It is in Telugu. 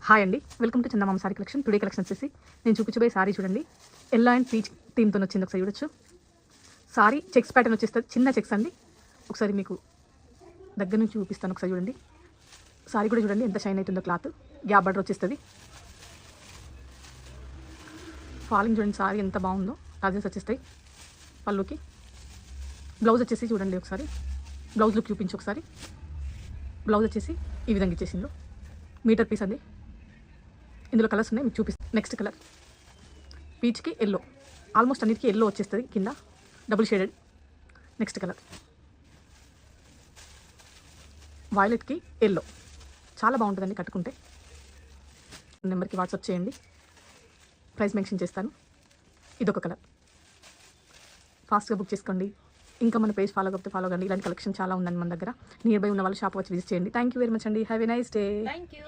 హాయ్ అండి, welcome to Chandamama sorry collection. Today collection వచ్చేసి నేను చూపించబోయే సారీ చూడండి, ఎల్లో అండ్ పీచ్ థీమ్తో వచ్చింది. ఒకసారి చూడొచ్చు. సారీ చెక్స్ ప్యాటర్న్ వచ్చేస్తుంది, చిన్న చెక్స్ అండి. ఒకసారి మీకు దగ్గర నుంచి చూపిస్తాను, ఒకసారి చూడండి. సారీ కూడా చూడండి ఎంత షైన్ అవుతుందో, క్లాత్ గ్యాప్ బార్డర్ వచ్చేస్తుంది. ఫాలింగ్ చూడండి, సారీ ఎంత బాగుందో, టాజల్స్ వచ్చేస్తాయి పళ్ళుకి. బ్లౌజ్ వచ్చేసి చూడండి, ఒకసారి బ్లౌజ్ లుక్ చూపించి ఒకసారి. బ్లౌజ్ వచ్చేసి ఈ విధంగా ఇచ్చేసిందో, మీటర్ పీస్ అండి. ఇందులో కలర్స్ ఉన్నాయి, మీకు చూపిస్తాను. నెక్స్ట్ కలర్ పీచ్కి ఎల్లో, ఆల్మోస్ట్ అన్నిటికీ ఎల్లో వచ్చేస్తుంది కింద, డబుల్ షేడెడ్. నెక్స్ట్ కలర్ వైలెట్కి ఎల్లో, చాలా బాగుంటుందండి కట్టుకుంటే. నెంబర్కి వాట్సాప్ చేయండి, ప్రైస్ మెన్షన్ చేస్తాను. ఇదొక కలర్, ఫాస్ట్గా బుక్ చేసుకోండి. ఇంకా మన పేజ్ ఫాలో కాకపోతే ఫాలో కండి. ఇలాంటి కలెక్షన్ చాలా ఉందండి మన దగ్గర. నియర్ బై ఉన్న వాళ్ళు షాప్ వచ్చి విజిట్ చేయండి. థ్యాంక్ యూ వెరీ మచ్ అండి. Have a nice day. Thank you.